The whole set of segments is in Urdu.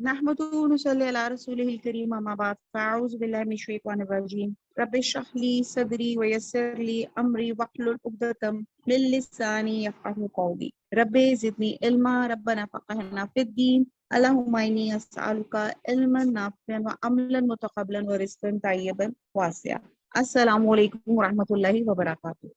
نحمده ونصلي على رسوله الكريم اما بعد فاعوذ بالله من الشيطان الرجيم رب اشرح لي صدري ويسر لي امري واحلل عقدة من لساني يفقهوا قولي رب زدني علما ربنا فقهنا في الدين اللهم اني اسالك علما نافعا وعملا متقبلا ورزقا طيبا واسعا. السلام علیکم ورحمۃ اللہ وبرکاتہ.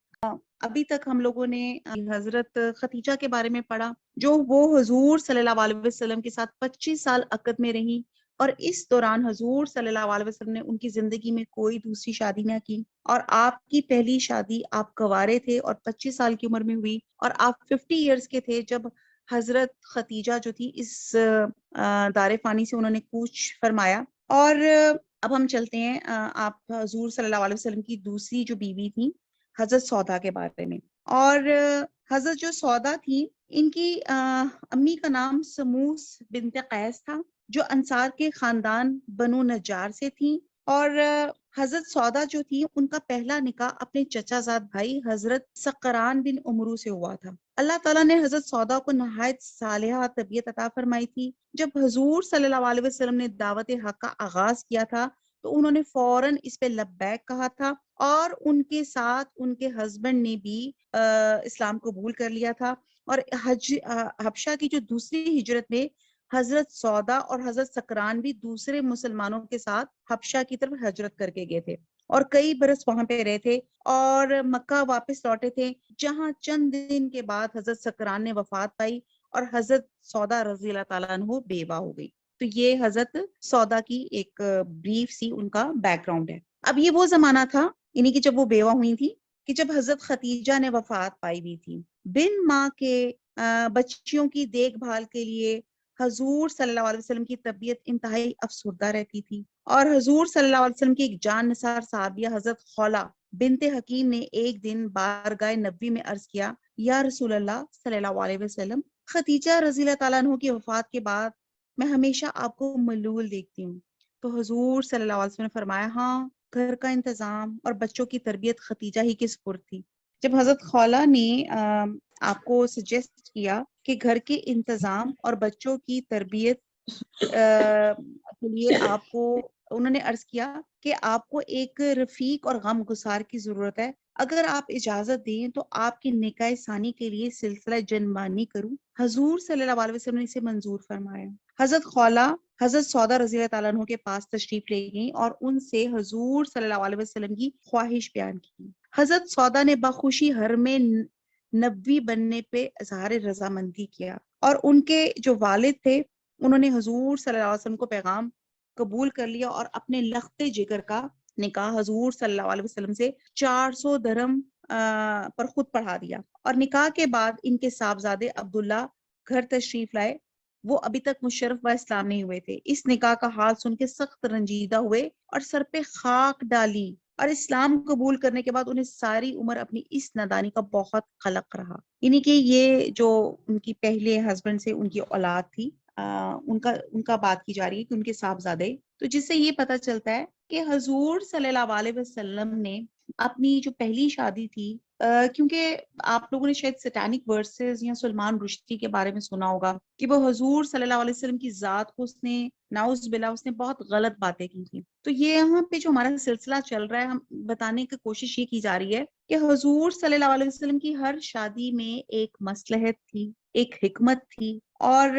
ابھی تک ہم لوگوں نے حضرت ختیجہ کے بارے میں پڑھا جو وہ حضور صلی اللہ علیہ وسلم کے ساتھ 25 سال عقد میں رہیں، اور اس دوران حضور صلی اللہ علیہ وسلم نے ان کی زندگی میں کوئی دوسری شادی نہ کی، اور آپ کی پہلی شادی آپ کنوارے تھے اور 25 سال کی عمر میں ہوئی، اور آپ 50 ایئرز کے تھے جب حضرت ختیجہ جو تھی اس دار فانی سے انہوں نے کوچ فرمایا. اور اب ہم چلتے ہیں آپ حضور صلی اللہ علیہ وسلم کی دوسری جو بیوی تھی حضرت سودا کے بارے میں. اور حضرت جو سودا تھی ان کی امی کا نام سموس بنت قیس تھا جو انصار کے خاندان بنو نجار سے تھیں، اور حضرت سودا جو تھی ان کا پہلا نکاح اپنے چچا زاد بھائی حضرت سقران بن عمرو سے ہوا تھا. اللہ تعالیٰ نے حضرت سودا کو نہایت صالحہ طبیعت عطا فرمائی تھی. جب حضور صلی اللہ علیہ وسلم نے دعوت حق کا آغاز کیا تھا تو انہوں نے فوراً اس پہ لبیک کہا تھا، اور ان کے ساتھ ان کے ہسبینڈ نے بھی اسلام قبول کر لیا تھا. اور حبشہ کی جو دوسری ہجرت میں حضرت سودا اور حضرت سکران بھی دوسرے مسلمانوں کے ساتھ حبشہ کی طرف ہجرت کر کے گئے تھے اور کئی برس وہاں پہ رہے تھے اور مکہ واپس لوٹے تھے، جہاں چند دن کے بعد حضرت سکران نے وفات پائی اور حضرت سودا رضی اللہ تعالیٰ عنہ بیوہ ہو گئی. تو یہ حضرت سودا کی ایک بریف سی ان کا بیک گراؤنڈ ہے. اب یہ وہ زمانہ تھا یعنی کہ جب وہ بیوہ ہوئی تھی کہ جب حضرت ختیجہ نے وفات پائی ہوئی تھی. بن ماں کے بچیوں کی دیکھ بھال کے لیے حضور صلی اللہ علیہ وسلم کی طبیعت انتہائی افسردہ رہتی تھی، اور حضور صلی اللہ علیہ وسلم کی ایک جان نثار صحابیہ حضرت خولہ بنت حکیم نے ایک دن بارگاہ نبوی میں عرض کیا، یا رسول اللہ صلی اللہ علیہ وسلم، ختیجہ رضی اللہ تعالیٰ عنہ کی وفات کے بعد میں ہمیشہ آپ کو ملول دیکھتی ہوں. تو حضور صلی اللہ علیہ وسلم نے فرمایا، ہاں، گھر کا انتظام اور بچوں کی تربیت ختیجہ ہی کے سپرد تھی. جب حضرت خولہ نے آپ کو سجیسٹ کیا کہ گھر کے انتظام اور بچوں کی تربیت کے لیے آپ کو، انہوں نے عرض کیا کہ آپ کو ایک رفیق اور غم گسار کی ضرورت ہے، اگر آپ اجازت دیں تو آپ کی نکاح ثانی کے لیے سلسلہ جنبانی کروں. حضور صلی اللہ علیہ وسلم نے اسے منظور فرمایا. حضرت خولہ حضرت سودا رضی اللہ تعالیٰ عنہ کے پاس تشریف لے گئیں اور ان سے حضور صلی اللہ علیہ وسلم کی خواہش بیان کی. حضرت سودا نے بخوشی ہر میں نبوی بننے پہ اظہار رضامندی کیا، اور ان کے جو والد تھے انہوں نے حضور صلی اللہ علیہ وسلم کو پیغام قبول کر لیا اور اپنے لخت جگر کا نکاح حضور صلی اللہ علیہ وسلم سے 400 درہم پر خود پڑھا دیا. اور نکاح کے بعد ان کے صاحبزادے عبداللہ گھر تشریف لائے. وہ ابھی تک مشرف و اسلام نہیں ہوئے تھے. اس نکاح کا حال سن کے سخت رنجیدہ ہوئے اور سر پہ خاک ڈالی، اور اسلام قبول کرنے کے بعد انہیں ساری عمر اپنی اس نادانی کا بہت قلق رہا. یعنی کہ یہ جو ان کی پہلے ہسبینڈ سے ان کی اولاد تھی، ان کا بات کی جا رہی ہے کہ ان کے صاحبزادے. تو جس سے یہ پتہ چلتا ہے کہ حضور صلی اللہ علیہ وسلم نے اپنی جو پہلی شادی تھی، کیونکہ آپ لوگوں نے شاید سیٹینک ورسز یا سلمان رشدی کے بارے میں سنا ہوگا کہ وہ حضور صلی اللہ علیہ وسلم کی ذات کو اس نے نعوذ باللہ اس نے بہت غلط باتیں کی تھی. تو یہ یہاں پہ جو ہمارا سلسلہ چل رہا ہے، ہم بتانے کی کوشش یہ کی جا رہی ہے کہ حضور صلی اللہ علیہ وسلم کی ہر شادی میں ایک مصلحت تھی، ایک حکمت تھی، اور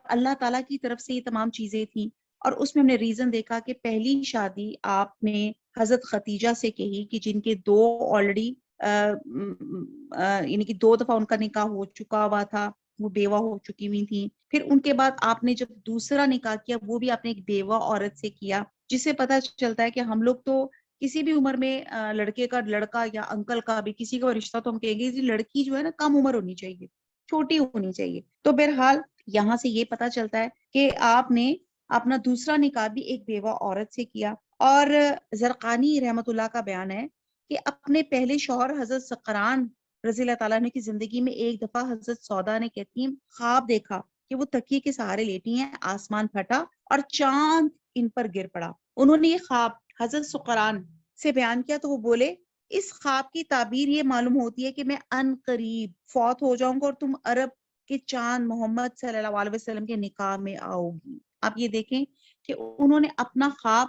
اللہ تعالیٰ کی طرف سے یہ تمام چیزیں تھیں. اور اس میں ہم نے ریزن دیکھا کہ پہلی شادی آپ نے حضرت ختیجہ سے کہی کہ جن کے دو آلریڈی یعنی کہ 2 دفعہ ان کا نکاح ہو چکا ہوا تھا، وہ بیوہ ہو چکی ہوئی تھیں. پھر ان کے بعد آپ نے جب دوسرا نکاح کیا وہ بھی آپ نے ایک بیوہ عورت سے کیا، جس سے پتہ چلتا ہے کہ ہم لوگ تو کسی بھی عمر میں لڑکے کا، لڑکا یا انکل کا بھی کسی کا رشتہ تو ہم کہیں گے لڑکی جو ہے نا کم عمر ہونی چاہیے، چھوٹی ہونی چاہیے. تو بہرحال یہاں سے یہ پتہ چلتا ہے کہ آپ نے اپنا دوسرا نکاح بھی ایک بیوہ عورت سے کیا. اور زرقانی رحمت اللہ کا بیان ہے کہ اپنے پہلے شوہر حضرت سقران رضی اللہ تعالیٰ عنہ کی زندگی میں ایک دفعہ حضرت سودا نے کہتی ہیں خواب دیکھا کہ وہ تکیے کے سہارے لیٹی ہیں، آسمان پھٹا اور چاند ان پر گر پڑا. انہوں نے یہ خواب حضرت سقران سے بیان کیا تو وہ بولے، اس خواب کی تعبیر یہ معلوم ہوتی ہے کہ میں ان قریب فوت ہو جاؤں گا اور تم عرب کہ چاند محمد صلی اللہ علیہ وسلم کے نکاح میں آؤ گی. آپ یہ دیکھیں کہ انہوں نے اپنا خواب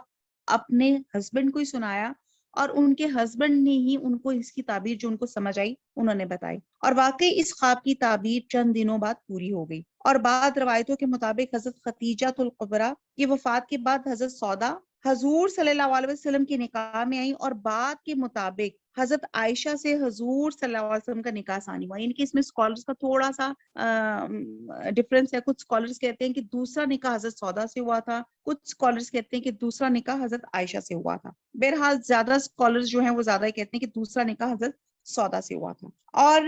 اپنے ہسبینڈ کو ہی سنایا اور ان کے ہسبینڈ نے ہی ان کو اس کی تعبیر جو ان کو سمجھ آئی انہوں نے بتائی, اور واقعی اس خواب کی تعبیر چند دنوں بعد پوری ہو گئی. اور بعد روایتوں کے مطابق حضرت خدیجہ الکبریٰ کی وفات کے بعد حضرت سودا حضور صلی اللہ علیہ وسلم کے نکاح میں آئیں, اور بعد کے مطابق حضرت عائشہ سے حضور صلی اللہ علیہ وسلم کا نکاح ثانی ہوا. یعنی کہ اس میں اسکالرس کا تھوڑا سا ڈفرینس ہے. کچھ اسکالرس کہتے ہیں کہ دوسرا نکاح حضرت سودا سے ہوا تھا, کچھ اسکالرس کہتے ہیں کہ دوسرا نکاح حضرت عائشہ سے ہوا تھا. بہرحال زیادہ اسکالرس جو ہیں وہ زیادہ ہی کہتے ہیں کہ دوسرا نکاح حضرت سودا سے ہوا تھا. اور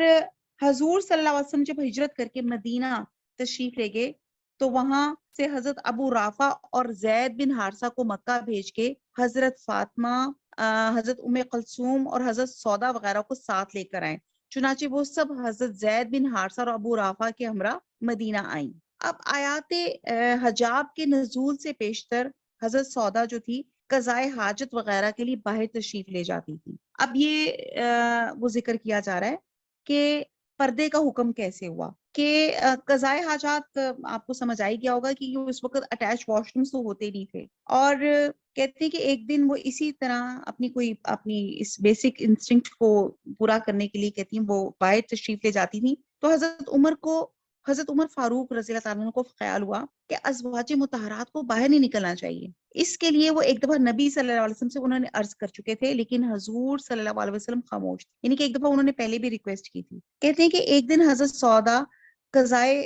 حضور صلی اللہ علیہ وسلم جب ہجرت کر کے مدینہ تشریف لے گئے تو وہاں سے حضرت ابو رافع اور زید بن حارثہ کو مکہ بھیج کے حضرت فاطمہ, حضرت ام کلثوم اور حضرت سودا وغیرہ کو ساتھ لے کر آئے. چنانچہ وہ سب حضرت زید بن حارثہ اور ابو رافع کے ہمراہ مدینہ آئیں. اب آیات حجاب کے نزول سے پیشتر حضرت سودا جو تھی قضائے حاجت وغیرہ کے لیے باہر تشریف لے جاتی تھی. اب یہ وہ ذکر کیا جا رہا ہے کہ پردے کا حکم کیسے ہوا. کہ قضائے حاجات آپ کو سمجھ آئی گیا ہوگا کہ اس وقت اٹیچ واش رومز تو ہوتے نہیں تھے, اور کہتے ہیں کہ ایک دن وہ اسی طرح اپنی اس بیسک انسٹنکٹ کو پورا کرنے کے لیے کہتی ہیں وہ باہر تشریف لے جاتی تھیں. تو حضرت عمر فاروق رضی اللہ تعالیٰ عنہ کو خیال ہوا کہ ازواج مطہرات کو باہر نہیں نکلنا چاہیے. اس کے لیے وہ ایک دفعہ نبی صلی اللہ علیہ وسلم سے انہوں نے عرض کر چکے تھے, لیکن حضور صلی اللہ علیہ وسلم خاموش. یعنی کہ ایک دفعہ انہوں نے پہلے بھی ریکویسٹ کی تھی. کہتے ہیں کہ ایک دن حضرت سودا قضائے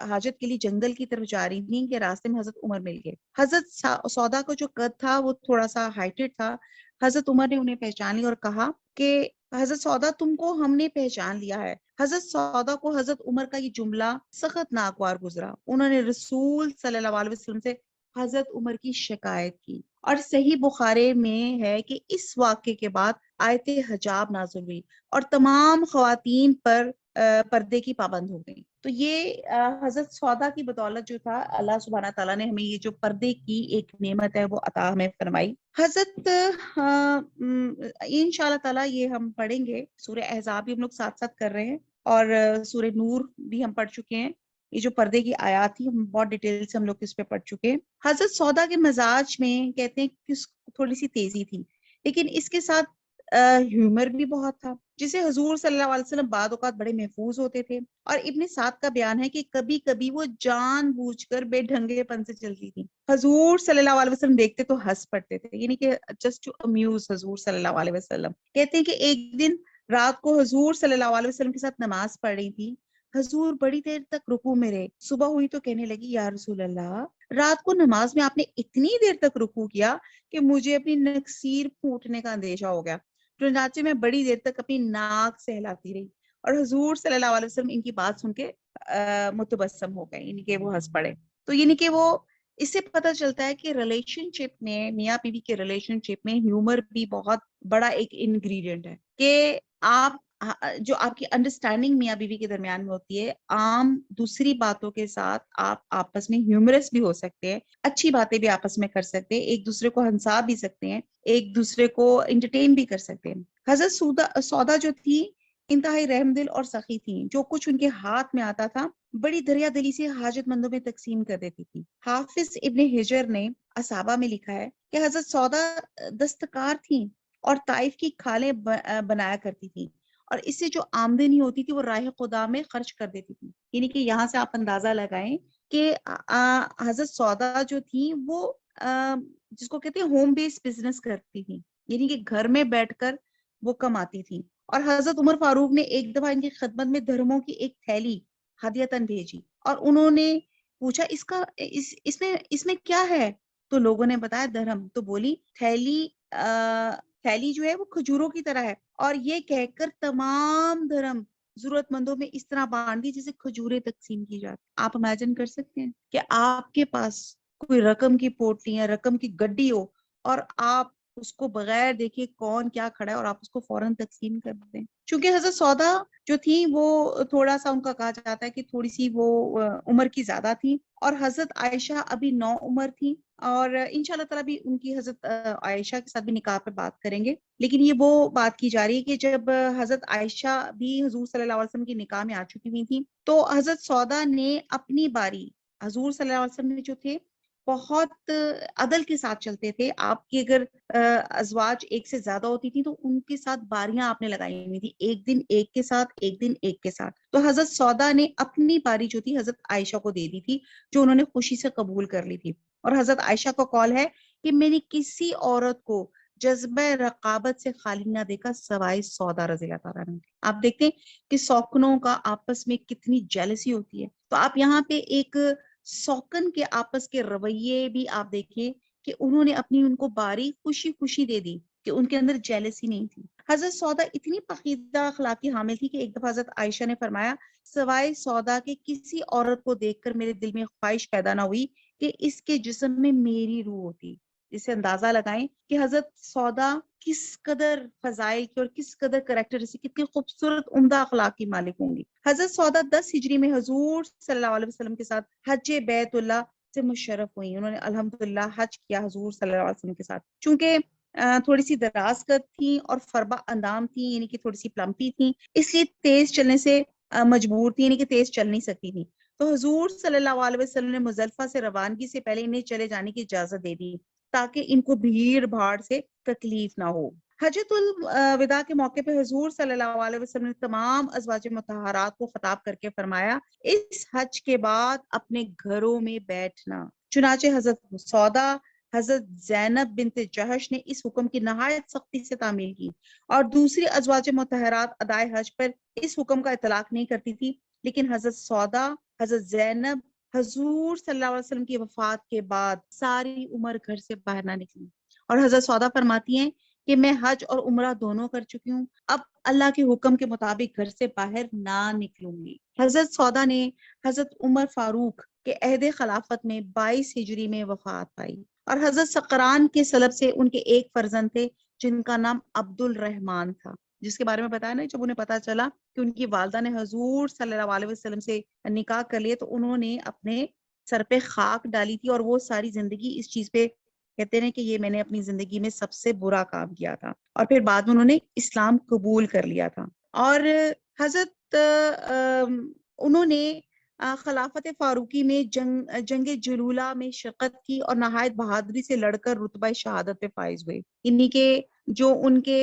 حاجت کے لیے جنگل کی طرف جا رہی تھیں کہ راستے میں حضرت عمر مل گئے. حضرت سودا کا جو قد تھا وہ تھوڑا سا ہائٹڈ تھا. حضرت عمر نے انہیں پہچان لیا اور کہا کہ حضرت سودا تم کو ہم نے پہچان لیا ہے. حضرت سودا کو حضرت عمر کا یہ جملہ سخت ناگوار گزرا. انہوں نے رسول صلی اللہ علیہ وسلم سے حضرت عمر کی شکایت کی, اور صحیح بخاری میں ہے کہ اس واقعے کے بعد آیت حجاب نازل ہوئی اور تمام خواتین پر پردے کی پابند ہو گئی. تو یہ حضرت سودا کی بدولت جو تھا اللہ سبحانہ تعالیٰ نے ہمیں یہ جو پردے کی ایک نعمت ہے وہ عطا ہمیں فرمائی. حضرت انشاءاللہ تعالیٰ یہ ہم پڑھیں گے. سورہ احزاب بھی ہم لوگ ساتھ ساتھ کر رہے ہیں, اور سورہ نور بھی ہم پڑھ چکے ہیں. یہ جو پردے کی آیات تھی ہم بہت ڈیٹیل سے ہم لوگ اس پہ پڑھ چکے ہیں. حضرت سودا کے مزاج میں کہتے ہیں کہ تھوڑی سی تیزی تھی, لیکن اس کے ساتھ ہیومر بھی بہت تھا, جسے حضور صلی اللہ علیہ وسلم بعد اوقات بڑے محفوظ ہوتے تھے. اور ابن سعد کا بیان ہے کہ کبھی کبھی وہ جان بوجھ کر بے ڈھنگے پن سے چلتی تھی. حضور صلی اللہ علیہ وسلم دیکھتے تو ہنس پڑتے تھے, یعنی کہ جسٹ ٹو امیوز حضور صلی اللہ علیہ وسلم. کہتے ہیں کہ ایک دن رات کو حضور صلی اللہ علیہ وسلم کے ساتھ نماز پڑھ رہی تھی. حضور بڑی دیر تک رکوع میں رہے. صبح ہوئی تو کہنے لگی یا رسول اللہ, رات کو نماز میں آپ نے اتنی دیر تک رکوع کیا کہ مجھے اپنی نکسیر پھوٹنے کا اندیشہ ہو گیا. چنانچہ میں بڑی دیر تک اپنی ناک سہلاتی رہی, اور حضور صلی اللہ علیہ وسلم ان کی بات سن کے متبسم ہو گئے, یعنی کہ وہ ہنس پڑے. تو یعنی کہ وہ اس سے پتہ چلتا ہے کہ ریلیشن شپ میں, میاں بیوی کے ریلیشن شپ میں ہیومر بھی بہت بڑا ایک انگریڈینٹ ہے. کہ آپ جو آپ کی انڈرسٹینڈنگ میاں بیوی کے درمیان میں ہوتی ہے, عام دوسری باتوں کے ساتھ آپ آپس میں ہیومرس بھی ہو سکتے ہیں, اچھی باتیں بھی آپس میں کر سکتے ہیں, ایک دوسرے کو ہنسا بھی سکتے ہیں, ایک دوسرے کو انٹرٹین بھی کر سکتے ہیں. حضرت سودا جو تھی انتہائی رحم دل اور سخی تھیں. جو کچھ ان کے ہاتھ میں آتا تھا بڑی دریا دلی سے حاجت مندوں میں تقسیم کر دیتی تھی. حافظ ابن حجر نے اصابہ میں لکھا ہے کہ حضرت سودا دستکار تھیں اور طائف کی کھالیں بنایا کرتی تھیں, اور اس سے جو آمدنی ہوتی تھی وہ راہ خدا میں خرچ کر دیتی تھی. یعنی کہ یہاں سے آپ اندازہ لگائیں کہ حضرت سودا جو تھی وہ جس کو کہتے ہیں ہوم بیس بزنس کرتی تھی, یعنی کہ گھر میں بیٹھ کر وہ کماتی تھی. اور حضرت عمر فاروق نے ایک دفعہ ان کی خدمت میں دھرموں کی ایک تھیلی ہدیتاً بھیجی, اور انہوں نے پوچھا اس میں کیا ہے؟ تو لوگوں نے بتایا دھرم. تو بولی تھیلی جو ہے وہ کھجوروں کی طرح ہے, اور یہ کہہ کر تمام دھرم ضرورت مندوں میں اس طرح بانٹ دی جیسے کھجوریں تقسیم کی جاتی. آپ امیجن کر سکتے ہیں کہ آپ کے پاس کوئی رقم کی پوٹلی یا رقم کی گڈی ہو, اور آپ اس کو بغیر دیکھے کون کیا کھڑا ہے اور آپ اس کو فوراً تقسیم کر دیں. چونکہ حضرت سودا جو تھی وہ تھوڑا سا ان کا کہا جاتا ہے کہ تھوڑی سی وہ عمر کی زیادہ تھی, اور حضرت عائشہ ابھی 9 عمر تھی, اور انشاءاللہ تعالیٰ بھی ان کی حضرت عائشہ کے ساتھ بھی نکاح پہ بات کریں گے. لیکن یہ وہ بات کی جا رہی ہے کہ جب حضرت عائشہ بھی حضور صلی اللہ علیہ وسلم کی نکاح میں آ چکی ہوئی تھی تو حضرت سودا نے اپنی باری، حضور صلی اللہ علیہ وسلم جو تھے بہت عدل کے ساتھ چلتے تھے. آپ کی اگر ازواج ایک سے زیادہ ہوتی تھی تو ان کے ساتھ باریاں آپ نے لگائی ہوئی تھی، ایک دن ایک کے ساتھ، ایک دن ایک کے ساتھ. تو حضرت سودا نے اپنی باری جو تھی حضرت عائشہ کو دے دی تھی، جو انہوں نے خوشی سے قبول کر لی تھی. اور حضرت عائشہ کا قول ہے کہ میں نے کسی عورت کو جذبہ رقابت سے خالی نہ دیکھا سوائے سودا رضی اللہ تعالیٰ عنہ. آپ دیکھتے ہیں کہ سوکنوں کا آپس میں کتنی جیلسی ہوتی ہے. تو آپ یہاں پہ ایک سوکن کے آپس کے رویے بھی آپ دیکھیں کہ انہوں نے اپنی ان کو باری خوشی خوشی دے دی، کہ ان کے اندر جیلسی نہیں تھی. حضرت سودا اتنی پخیدہ اخلاقی حامل تھی کہ ایک دفعہ حضرت عائشہ نے فرمایا سوائے سودا کے کسی عورت کو دیکھ کر میرے دل میں خواہش پیدا نہ ہوئی کہ اس کے جسم میں میری روح ہوتی. اس سے اندازہ لگائیں کہ حضرت سودا کس قدر فضائل کی اور کس قدر کریکٹر سے کتنی خوبصورت عمدہ اخلاق کی مالک ہوں گی. حضرت سودا 10 ہجری میں حضور صلی اللہ علیہ وسلم کے ساتھ حج بیت اللہ سے مشرف ہوئی. انہوں نے الحمدللہ حج کیا حضور صلی اللہ علیہ وسلم کے ساتھ. چونکہ تھوڑی سی دراز قد تھیں اور فربا اندام تھیں، یعنی کہ تھوڑی سی پلمپی تھیں، اس لیے تیز چلنے سے مجبور تھی، یعنی کہ تیز چل نہیں سکتی تھی. تو حضور صلی اللہ علیہ وسلم نے مزدلفہ سے روانگی سے پہلے انہیں چلے جانے کی اجازت دے دی تاکہ ان کو بھیڑ بھاڑ سے تکلیف نہ ہو. حجۃ الوداع کے موقع پہ حضور صلی اللہ علیہ وسلم نے تمام ازواج مطہرات کو خطاب کر کے فرمایا اس حج کے بعد اپنے گھروں میں بیٹھنا. چنانچہ حضرت سودا حضرت زینب بنت جہش نے اس حکم کی نہایت سختی سے تعمیل کی اور دوسری ازواج مطہرات ادائے حج پر اس حکم کا اطلاق نہیں کرتی تھی. لیکن حضرت سودا، حضرت زینب حضور صلی اللہ علیہ وسلم کی وفات کے بعد ساری عمر گھر سے باہر نہ نکلی. اور حضرت سودا فرماتی ہیں کہ میں حج اور عمرہ دونوں کر چکی ہوں، اب اللہ کے حکم کے مطابق گھر سے باہر نہ نکلوں گی. حضرت سودا نے حضرت عمر فاروق کے عہد خلافت میں 22 ہجری میں وفات پائی اور حضرت سقران کے سلب سے ان کے ایک فرزند تھے جن کا نام عبد الرحمن تھا، جس کے بارے میں بتایا نا جب انہیں پتا چلا کہ ان کی والدہ نے حضور صلی اللہ علیہ وسلم سے نکاح کر لیا تو انہوں نے اپنے سر پہ خاک ڈالی تھی اور وہ ساری زندگی اس چیز پہ کہتے ہیں کہ یہ میں نے اپنی زندگی میں سب سے برا کام کیا تھا. اور پھر بعد میں انہوں نے اسلام قبول کر لیا تھا. اور حضرت انہوں نے خلافت فاروقی میں جنگ جلولہ میں شرکت کی اور نہایت بہادری سے لڑ کر رتبہ شہادت پہ فائز ہوئے. انہی کے جو ان کے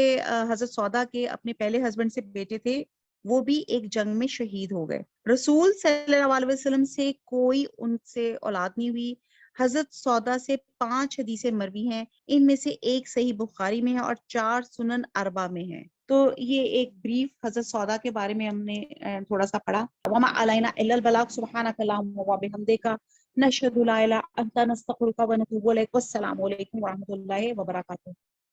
حضرت سودا کے اپنے پہلے ہسبینڈ سے بیٹے تھے وہ بھی ایک جنگ میں شہید ہو گئے. رسول صلی اللہ علیہ وسلم سے کوئی ان سے اولاد نہیں ہوئی. حضرت سودا سے 5 حدیثیں مروی ہیں، ان میں سے ایک صحیح بخاری میں ہے اور 4 سنن اربع میں ہے. تو یہ ایک بریف حضرت سودا کے بارے میں ہم نے تھوڑا سا پڑھا. وما علینا الا البلاغ سبحانک اللہم وبحمدک نشہد لا الہ الا انت نستغفرک ونتوب الیک. والسلام علیکم ورحمۃ اللہ وبرکاتہ.